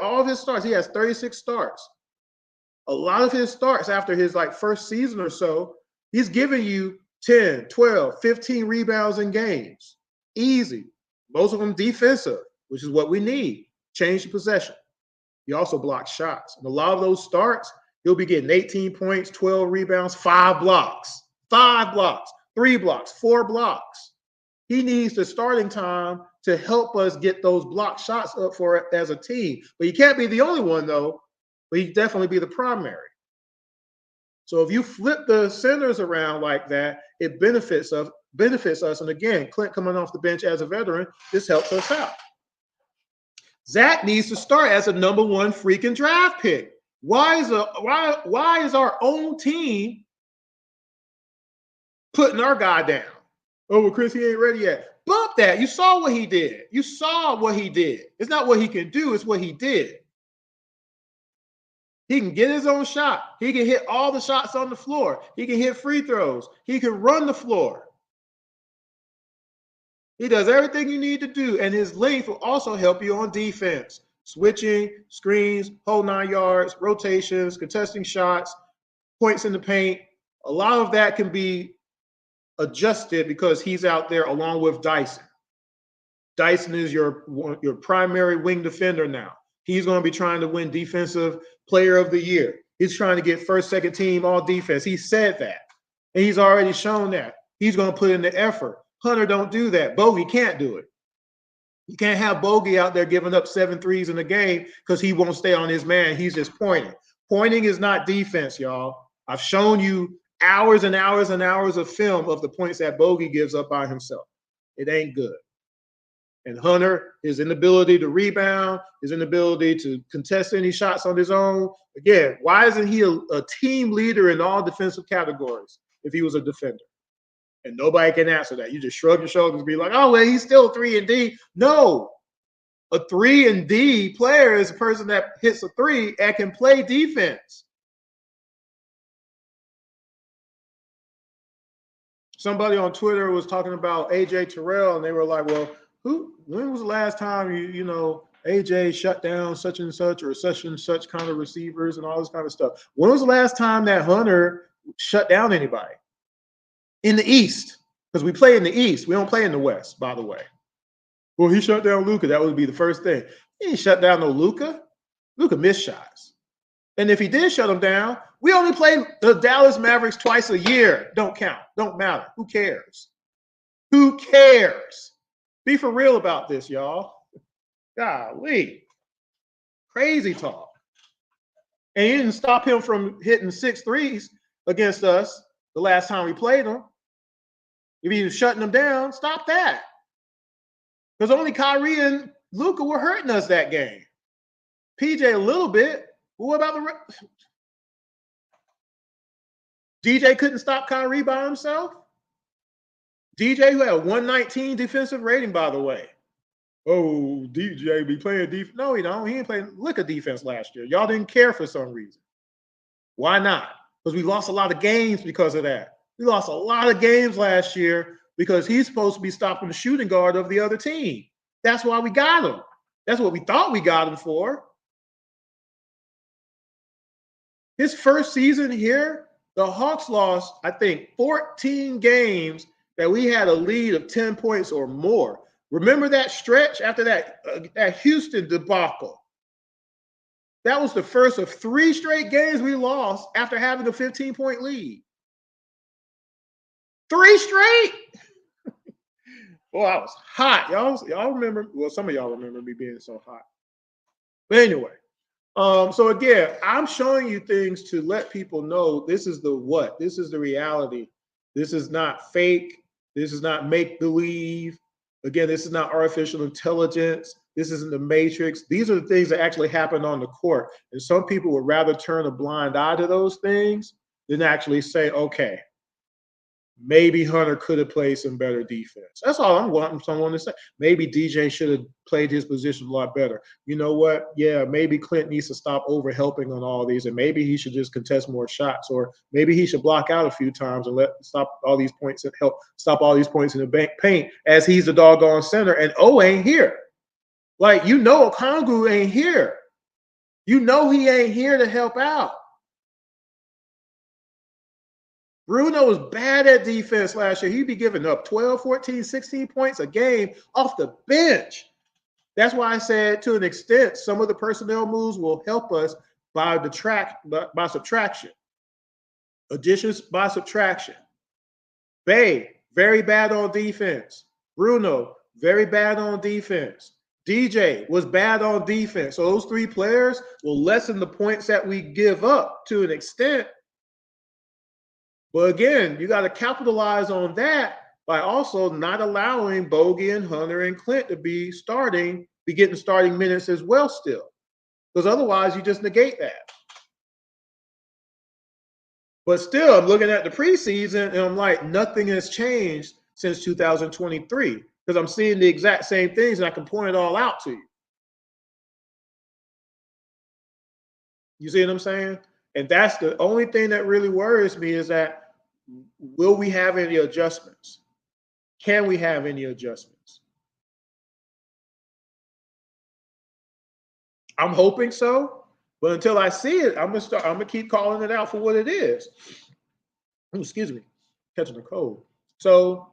All of his starts, he has 36 starts. A lot of his starts after his first season or so, he's giving you 10, 12, 15 rebounds in games. Easy. Most of them defensive, which is what we need. Change the possession. He also blocks shots. And a lot of those starts, he'll be getting 18 points, 12 rebounds, 5 blocks, 3 blocks, 4 blocks. He needs the starting time to help us get those block shots up for it as a team. But he can't be the only one, though. But he definitely be the primary. So if you flip the centers around like that, it benefits us. And again, Clint coming off the bench as a veteran, this helps us out. Zach needs to start as a number 1 freaking draft pick. Why is our own team putting our guy down? Oh, well, Chris, he ain't ready yet. Bump that. You saw what he did. It's not what he can do, it's what he did. He can get his own shot. He can hit all the shots on the floor. He can hit free throws. He can run the floor. He does everything you need to do, and his length will also help you on defense. Switching, screens, whole 9 yards, rotations, contesting shots, points in the paint. A lot of that can be adjusted because he's out there along with Dyson. Dyson is your primary wing defender now. He's going to be trying to win Defensive Player of the Year. He's trying to get first, second team all defense. He said that. And he's already shown that. He's going to put in the effort. Hunter don't do that. Bogey can't do it. You can't have Bogey out there giving up 7 threes in a game because he won't stay on his man. He's just pointing. Pointing is not defense, y'all. I've shown you hours and hours and hours of film of the points that Bogey gives up by himself. It ain't good. And Hunter, his inability to rebound, his inability to contest any shots on his own. Again, why isn't he a team leader in all defensive categories if he was a defender? And nobody can answer that. You just shrug your shoulders and be like, oh, well, he's still 3 and D. No. A 3 and D player is a person that hits a 3 and can play defense. Somebody on Twitter was talking about AJ Terrell, and they were like, well, when was the last time AJ shut down such and such kind of receivers and all this kind of stuff? When was the last time that Hunter shut down anybody? In the East, because we play in the East. We don't play in the West, by the way. Well, he shut down Luka. That would be the first thing. He didn't shut down no Luka. Luka missed shots. And if he did shut him down, we only play the Dallas Mavericks twice a year. Don't count. Don't matter. Who cares? Who cares? Be for real about this, y'all. Golly. Crazy talk. And he didn't stop him from hitting 6 threes against us the last time we played him. If he was shutting them down, stop that. Because only Kyrie and Luka were hurting us that game. PJ a little bit. But what about the rest? DJ couldn't stop Kyrie by himself? DJ, who had a 119 defensive rating, by the way. Oh, DJ be playing defense. No, he don't. He ain't playing liquor defense last year. Y'all didn't care for some reason. Why not? Because we lost a lot of games because of that. We lost a lot of games last year because he's supposed to be stopping the shooting guard of the other team. That's why we got him. That's what we thought we got him for. His first season here, the Hawks lost, I think, 14 games that we had a lead of 10 points or more. Remember that stretch after that Houston debacle? That was the first of 3 straight games we lost after having a 15-point lead. 3 straight? Boy, I was hot. Y'all remember? Well, some of y'all remember me being so hot. But anyway, so again, I'm showing you things to let people know this is the what. This is the reality. This is not fake. This is not make-believe. Again, this is not artificial intelligence. This isn't the Matrix. These are the things that actually happen on the court. And some people would rather turn a blind eye to those things than actually say, okay, maybe Hunter could have played some better defense. That's all I'm wanting someone to say. Maybe DJ should have played his position a lot better. You know what? Yeah, maybe Clint needs to stop over helping on all these, and maybe he should just contest more shots, or maybe he should block out a few times and stop all these points and help stop all these points in the paint as he's the doggone center and O ain't here. Like, you know, Okongwu ain't here. You know he ain't here to help out. Bruno was bad at defense last year. He'd be giving up 12, 14, 16 points a game off the bench. That's why I said, to an extent, some of the personnel moves will help us by subtraction. Additions by subtraction. Bay, very bad on defense. Bruno, very bad on defense. DJ was bad on defense. So those 3 players will lessen the points that we give up to an extent. But again, you got to capitalize on that by also not allowing Bogey and Hunter and Clint to be getting starting minutes as well still. Because otherwise you just negate that. But still, I'm looking at the preseason and I'm like, nothing has changed since 2023. Because I'm seeing the exact same things and I can point it all out to you. You see what I'm saying? And that's the only thing that really worries me, is that will we have any adjustments? Can we have any adjustments? I'm hoping so, but until I see it, I'm gonna keep calling it out for what it is. Oh, excuse me, catching a cold. So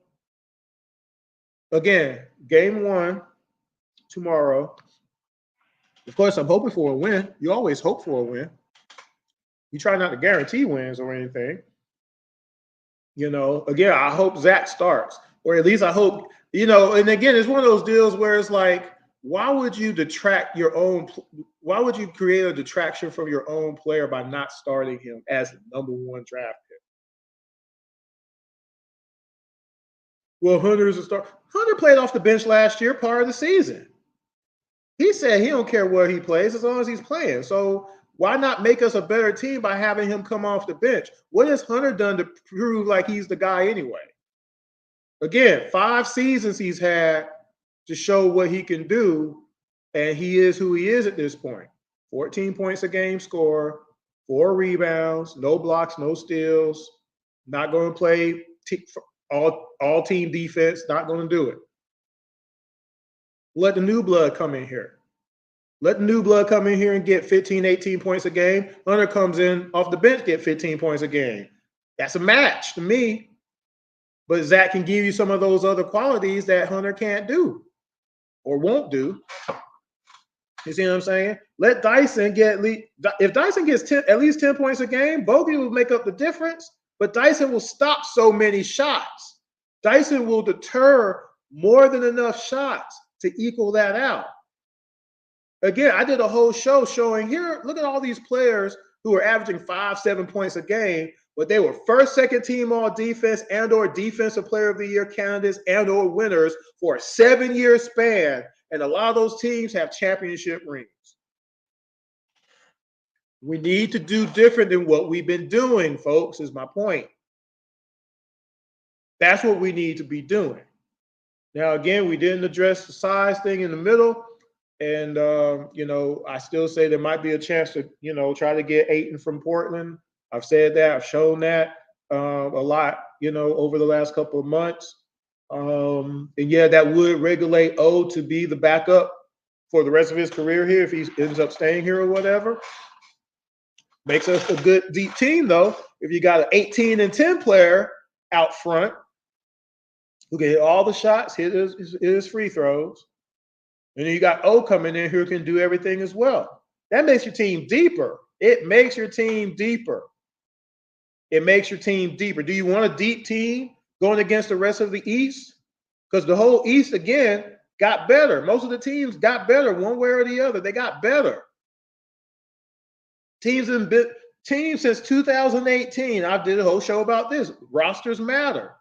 again, game 1 tomorrow. Of course, I'm hoping for a win. You always hope for a win. You try not to guarantee wins or anything. You know, again, I hope Zach starts, or at least I hope, you know, and again, it's one of those deals where it's like, why would you create a detraction from your own player by not starting him as the #1 draft pick? Well, Hunter's a star. Hunter played off the bench last year, part of the season. He said he don't care where he plays as long as he's playing. So why not make us a better team by having him come off the bench? What has Hunter done to prove like he's the guy anyway? Again, 5 seasons he's had to show what he can do, and he is who he is at this point. 14 points a game score, 4 rebounds, no blocks, no steals, not going to play all team defense, not going to do it. Let the new blood come in here. Let the new blood come in here and get 15, 18 points a game. Hunter comes in off the bench, get 15 points a game. That's a match to me. But Zach can give you some of those other qualities that Hunter can't do or won't do. You see what I'm saying? Let Dyson get if Dyson gets at least 10 points a game, Bogey will make up the difference, but Dyson will stop so many shots. Dyson will deter more than enough shots to equal that out. Again, I did a whole show showing here, look at all these players who are averaging 5-7 points a game, but they were first, second team all defense and or defensive player of the year candidates and or winners for a 7-year span. And a lot of those teams have championship rings. We need to do different than what we've been doing, folks, is my point. That's what we need to be doing. Now, again, we didn't address the size thing in the middle. And, I still say there might be a chance to, try to get Ayton from Portland. I've said that. I've shown that a lot, over the last couple of months. And, yeah, that would regulate O to be the backup for the rest of his career here if he ends up staying here or whatever. Makes us a good deep team, though, if you got an 18 and 10 player out front who can hit all the shots, hit his free throws. And then you got O coming in who can do everything as well. That makes your team deeper. It makes your team deeper. It makes your team deeper. Do you want a deep team going against the rest of the East? Because the whole East, again, got better. Most of the teams got better one way or the other. They got better. Teams since 2018, I did a whole show about this. Rosters matter.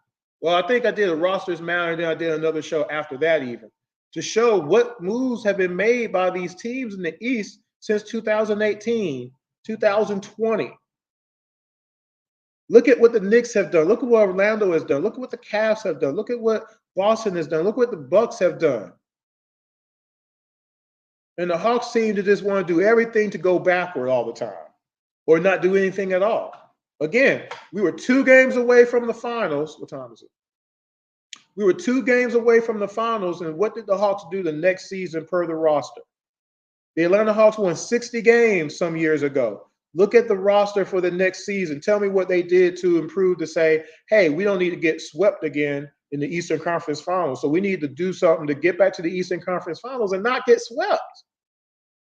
Well, I think I did a rosters matter, and then I did another show after that even, to show what moves have been made by these teams in the East since 2018, 2020. Look at what the Knicks have done. Look at what Orlando has done. Look at what the Cavs have done. Look at what Boston has done. Look what the Bucks have done. And the Hawks seem to just want to do everything to go backward all the time or not do anything at all. Again, we were 2 games away from the finals. What time is it? We were 2 games away from the finals, and what did the Hawks do the next season per the roster? The Atlanta Hawks won 60 games some years ago. Look at the roster for the next season. Tell me what they did to improve to say, hey, we don't need to get swept again in the Eastern Conference Finals. So we need to do something to get back to the Eastern Conference Finals and not get swept.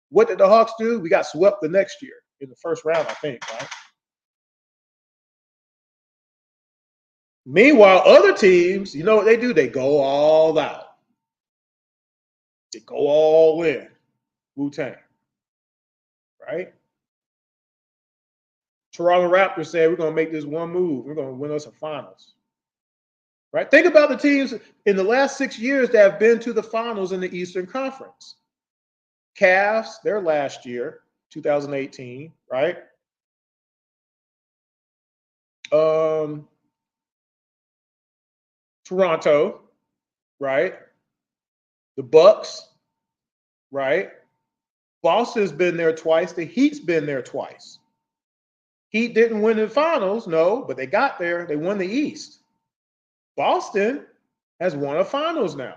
What did the Hawks do? We got swept the next year in the first round, I think, right? Meanwhile, other teams, you know what they do? They go all out. They go all in. Wu-Tang. Right? Toronto Raptors said, we're going to make this one move. We're going to win us a finals. Right? Think about the teams in the last 6 years that have been to the finals in the Eastern Conference. Cavs, their last year, 2018, right? Toronto, right? The Bucks, right? Boston's been there twice. The Heat's been there twice. Heat didn't win the finals, no, but they got there. They won the East. Boston has won a finals now.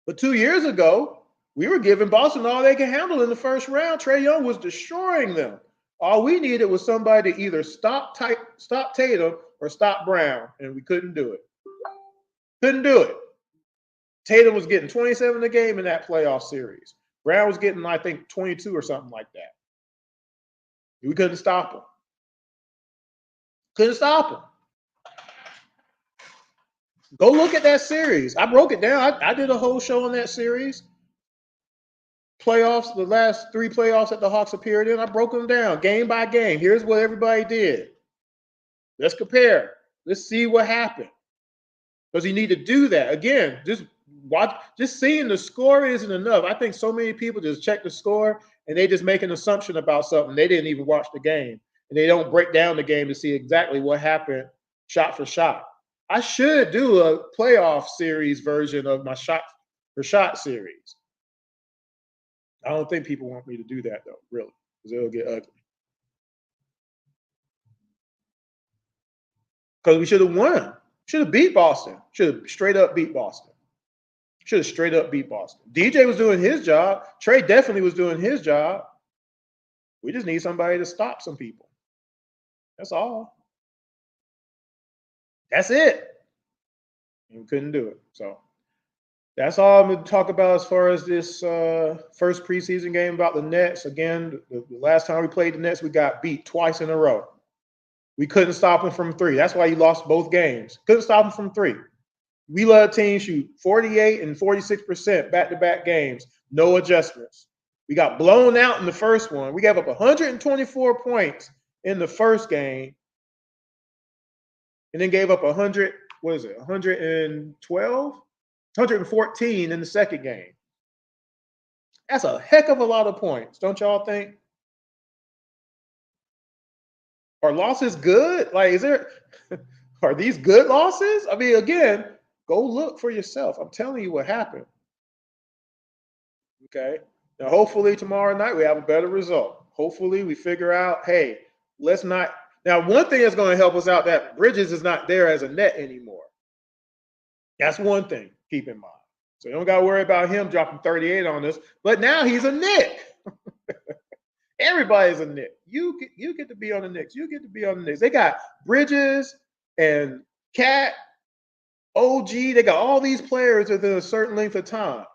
But 2 years ago, we were giving Boston all they could handle in the first round. Trae Young was destroying them. All we needed was somebody to either stop Tatum or stop Brown, and we couldn't do it. Couldn't do it. Tatum was getting 27 a game in that playoff series. Brown was getting, I think, 22 or something like that. We couldn't stop him. Couldn't stop him. Go look at that series. I broke it down. I did a whole show on that series. Playoffs, the last 3 playoffs that the Hawks appeared in, I broke them down game by game. Here's what everybody did. Let's compare. Let's see what happened. Because you need to do that. Again, just seeing the score isn't enough. I think so many people just check the score and they just make an assumption about something. They didn't even watch the game. And they don't break down the game to see exactly what happened shot for shot. I should do a playoff series version of my shot for shot series. I don't think people want me to do that, though, really, because it'll get ugly. Because we should have won. Should have beat Boston. Should have straight up beat Boston. Should have straight up beat Boston. DJ was doing his job. Trae definitely was doing his job. We just need somebody to stop some people. That's all. That's it. And we couldn't do it. So that's all I'm going to talk about as far as this first preseason game about the Nets. Again, the last time we played the Nets, we got beat twice in a row. We couldn't stop him from three. That's why he lost both games. Couldn't stop him from three. We let a team shoot 48 and 46% back-to-back games, no adjustments. We got blown out in the first one. We gave up 124 points in the first game, and then gave up 100, what is it, 112? 114 in the second game. That's a heck of a lot of points, don't y'all think? Are losses good? Like, are these good losses? I mean, again, go look for yourself. I'm telling you what happened. Okay. Now, hopefully tomorrow night we have a better result. Hopefully we figure out, hey, let's not. Now, one thing that's going to help us out, that Bridges is not there as a net anymore. That's one thing. Keep in mind. So you don't got to worry about him dropping 38 on us. But now he's a Knick. Everybody's a Knick. You get to be on the Knicks. You get to be on the Knicks. They got Bridges and Cat, OG. They got all these players within a certain length of time,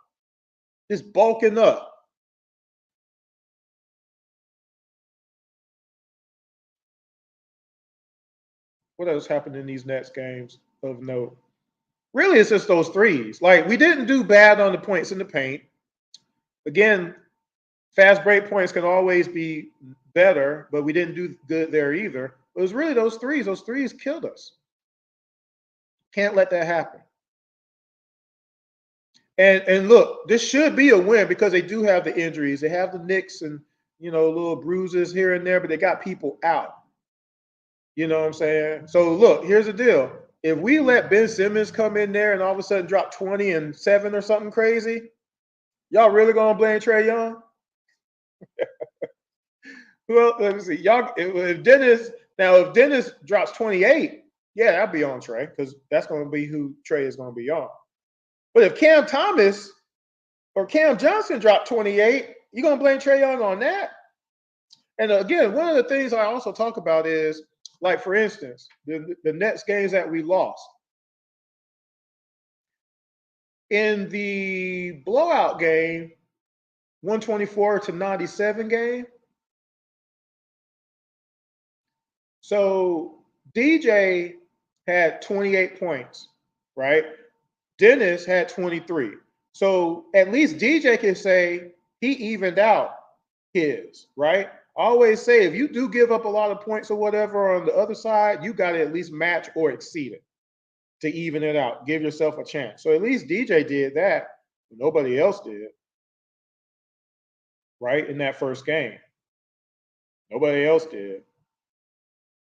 just bulking up. What else happened in these Nets games of note? Really, it's just those threes. Like, we didn't do bad on the points in the paint. Again, fast break points can always be better, but we didn't do good there either. It was really those threes. Those threes killed us. Can't let that happen. And look, this should be a win because they do have the injuries. They have the nicks and, little bruises here and there, but they got people out. You know what I'm saying? So look, here's the deal. If we let Ben Simmons come in there and all of a sudden drop 20 and 7 or something crazy, y'all really gonna blame Trae Young? Well, let me see. If Dennis drops 28, yeah, that'd be on Trae because that's gonna be who Trae is gonna be on. But if Cam Thomas or Cam Johnson drop 28, you gonna blame Trae Young on that? And again, one of the things I also talk about is, like, for instance, the Nets games that we lost. In the blowout game, 124-97 game. So DJ had 28 points, right? Dennis had 23. So at least DJ can say he evened out his, right? I always say if you do give up a lot of points or whatever on the other side, you got to at least match or exceed it to even it out. Give yourself a chance. So at least DJ did that. Nobody else did, right? In that first game. Nobody else did.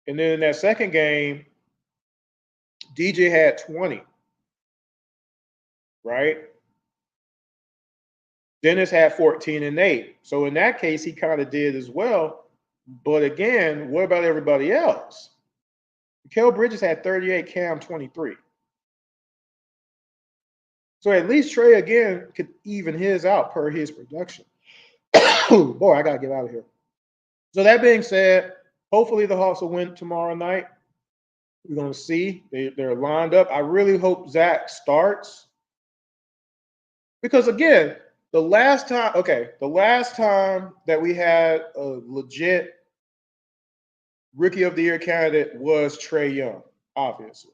And then in that second game, DJ had 20, right? Dennis had 14 and 8. So in that case, he kind of did as well. But again, what about everybody else? Mikal Bridges had 38, Cam 23. So at least Trae, again, could even his out per his production. Boy, I got to get out of here. So that being said, hopefully the Hawks will win tomorrow night. We're going to see. They're lined up. I really hope Zach starts. Because, again, the last time that we had a legit Rookie of the Year candidate was Trae Young, obviously.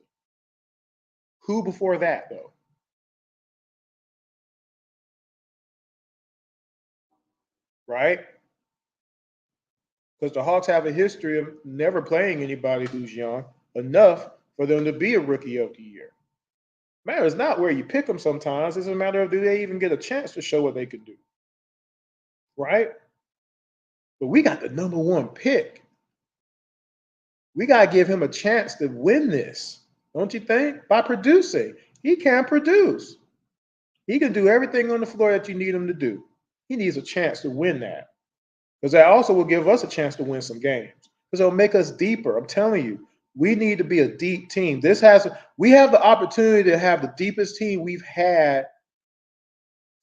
Who before that, though? Right? Because the Hawks have a history of never playing anybody who's young enough for them to be a Rookie of the Year. Matter is not where you pick them sometimes. It's a matter of do they even get a chance to show what they can do. Right? But we got the number one pick. We got to give him a chance to win this, don't you think? By producing. He can produce. He can do everything on the floor that you need him to do. He needs a chance to win that. Because that also will give us a chance to win some games. Because it'll make us deeper. I'm telling you, we need to be a deep team. We have the opportunity to have the deepest team we've had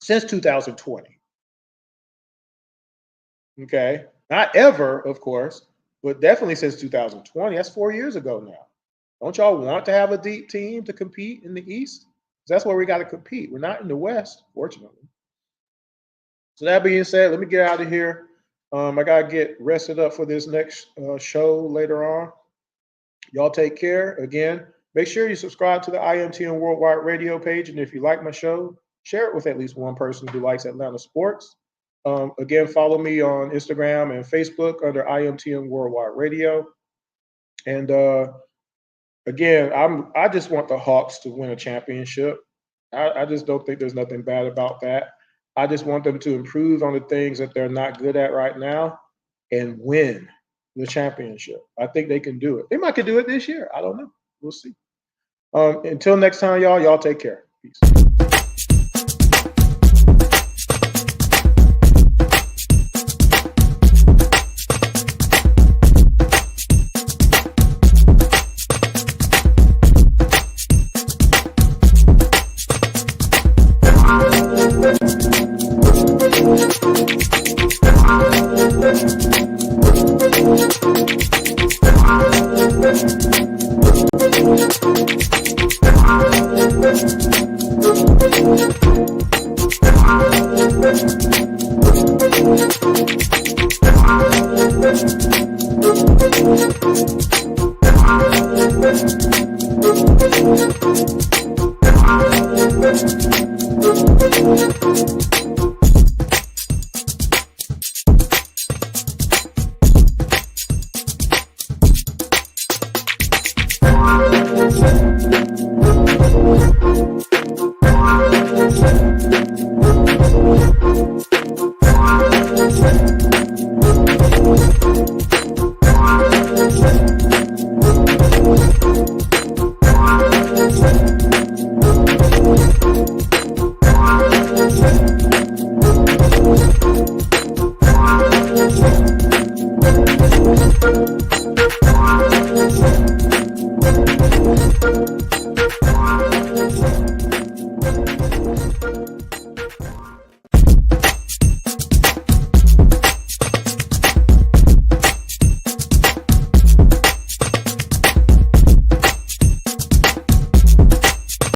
since 2020. Okay? Not ever, of course, but definitely since 2020. That's 4 years ago now. Don't y'all want to have a deep team to compete in the East? That's where we got to compete. We're not in the West, fortunately. So that being said, let me get out of here. I got to get rested up for this next show later on. Y'all take care. Again, make sure you subscribe to the IMTN Worldwide Radio page. And if you like my show, share it with at least one person who likes Atlanta sports. Again, follow me on Instagram and Facebook under IMTN Worldwide Radio. And again, I just want the Hawks to win a championship. I just don't think there's nothing bad about that. I just want them to improve on the things that they're not good at right now and win the championship. I think they can do it. They might could do it this year. I don't know. We'll see. Until next time, y'all take care. Peace.